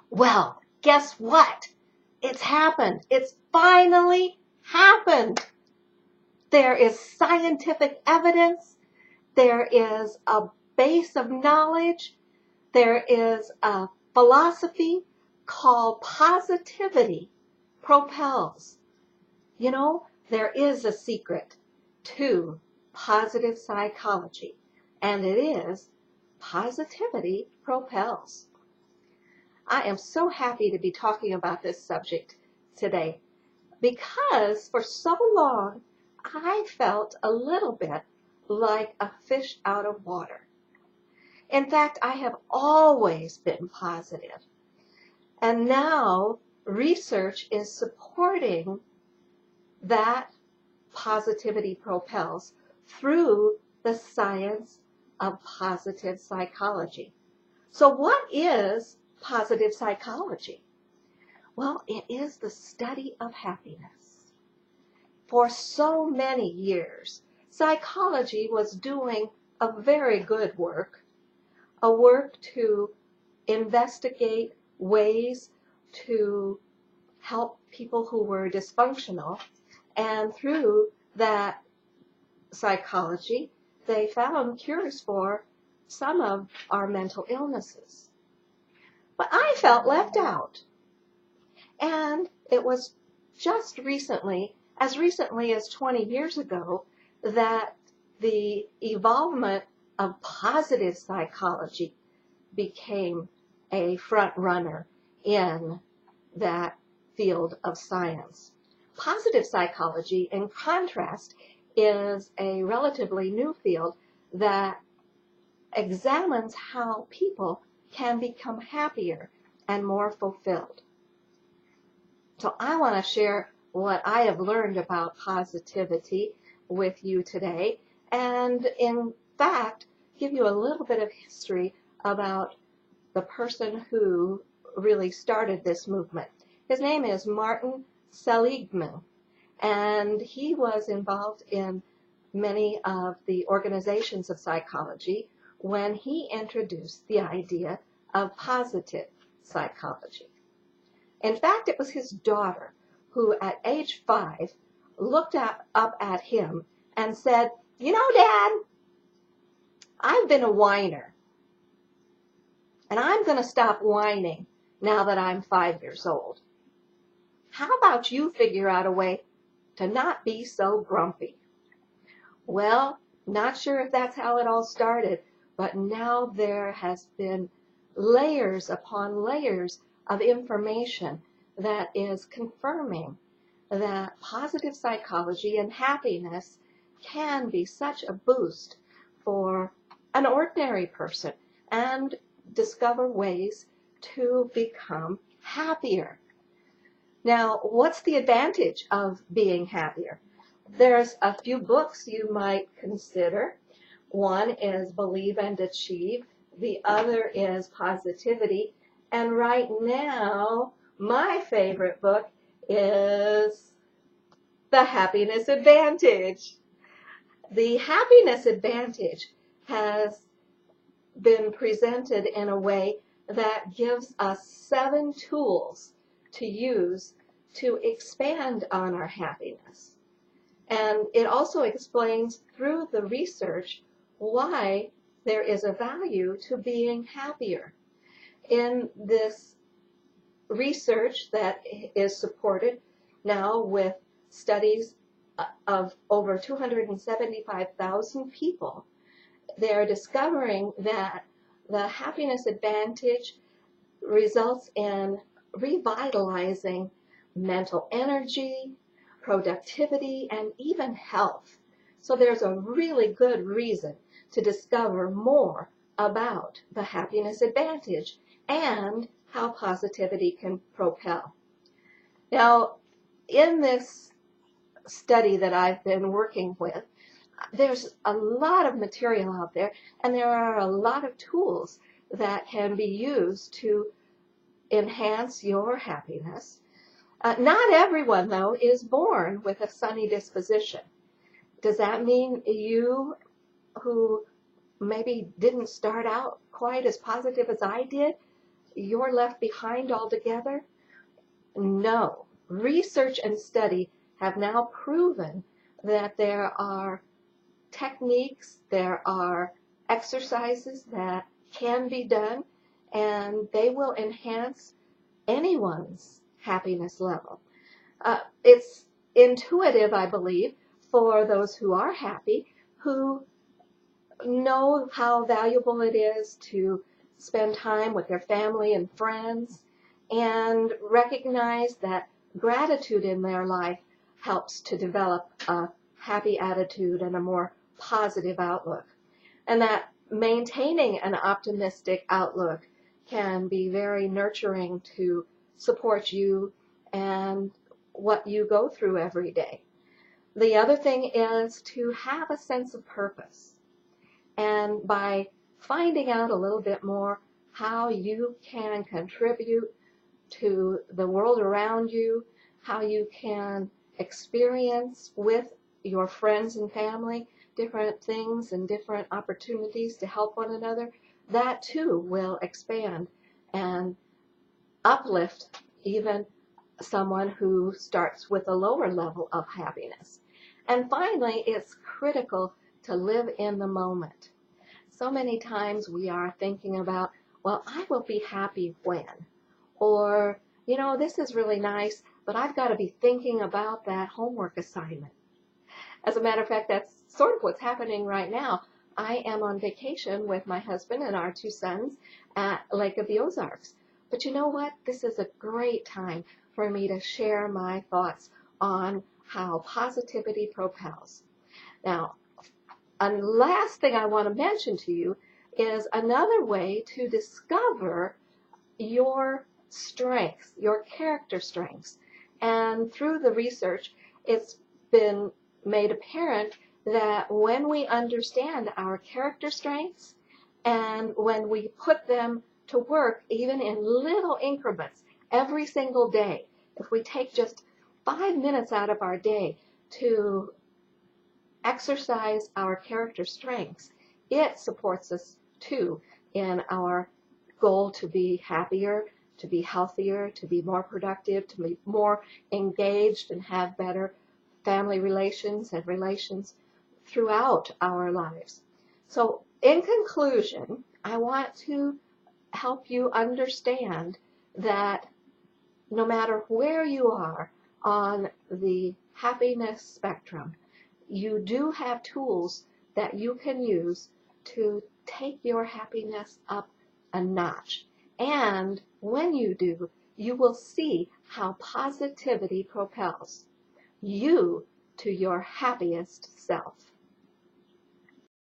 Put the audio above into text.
Well, guess what? It's happened. It's finally happened. There is scientific evidence. There is a base of knowledge. There is a philosophy called positivity, Propels. You know, there is a secret to positive psychology, and it is positivity propels. I am so happy to be talking about this subject today because for so long I felt a little bit like a fish out of water. In fact, I have always been positive. And now research is supporting that positivity propels through the science of positive psychology. So what is positive psychology? Well, it is the study of happiness. For so many years, psychology was doing a very good work, a work to investigate ways to help people who were dysfunctional, and through that psychology, they found cures for some of our mental illnesses. But I felt left out. And it was just recently as 20 years ago, that the evolvement of positive psychology became a front runner in that field of science. Positive psychology, in contrast, is a relatively new field that examines how people can become happier and more fulfilled. So I want to share what I have learned about positivity with you today, and in fact, give you a little bit of history about the person who really started this movement. His name is Martin Seligman, and he was involved in many of the organizations of psychology when he introduced the idea of positive psychology. In fact, it was his daughter who, at age 5, looked up at him and said, "You know, Dad, I've been a whiner, and I'm going to stop whining now that I'm 5 years old. How about you figure out a way to not be so grumpy?" Well, not sure if that's how it all started, but now there has been layers upon layers of information that is confirming that positive psychology and happiness can be such a boost for an ordinary person and discover ways to become happier. Now, what's the advantage of being happier? There's a few books you might consider. One is Believe and Achieve. The other is Positivity. And right now, my favorite book is The Happiness Advantage. The Happiness Advantage has been presented in a way that gives us 7 tools to use to expand on our happiness. And it also explains through the research why there is a value to being happier. In this research that is supported now with studies of over 275,000 people, they're discovering that the happiness advantage results in revitalizing mental energy, productivity, and even health. So there's a really good reason to discover more about the happiness advantage and how positivity can propel. Now, in this study that I've been working with, there's a lot of material out there, and there are a lot of tools that can be used to enhance your happiness. Not everyone, though, is born with a sunny disposition. Does that mean you who maybe didn't start out quite as positive as I did, you're left behind altogether? No. Research and study have now proven that there are techniques, there are exercises that can be done, and they will enhance anyone's happiness level. It's intuitive, I believe, for those who are happy, who know how valuable it is to spend time with their family and friends, and recognize that gratitude in their life helps to develop a happy attitude and a more positive outlook. And that maintaining an optimistic outlook can be very nurturing to support you and what you go through every day. The other thing is to have a sense of purpose. And by finding out a little bit more how you can contribute to the world around you, how you can experience with your friends and family different things and different opportunities to help one another, that too will expand and uplift even someone who starts with a lower level of happiness. And finally, it's critical to live in the moment. So many times we are thinking about, well, I will be happy when, or, you know, this is really nice, but I've got to be thinking about that homework assignment. As a matter of fact, that's sort of what's happening right now. I am on vacation with my husband and our 2 sons at Lake of the Ozarks. But you know what? This is a great time for me to share my thoughts on how positivity propels. Now, a last thing I want to mention to you is another way to discover your strengths, your character strengths. And through the research, it's been made apparent that when we understand our character strengths and when we put them to work even in little increments every single day, if we take just 5 minutes out of our day to exercise our character strengths, it supports us too in our goal to be happier, to be healthier, to be more productive, to be more engaged and have better family relations and relations throughout our lives. So in conclusion, I want to help you understand that no matter where you are on the happiness spectrum, you do have tools that you can use to take your happiness up a notch. And when you do, you will see how positivity propels you to your happiest self.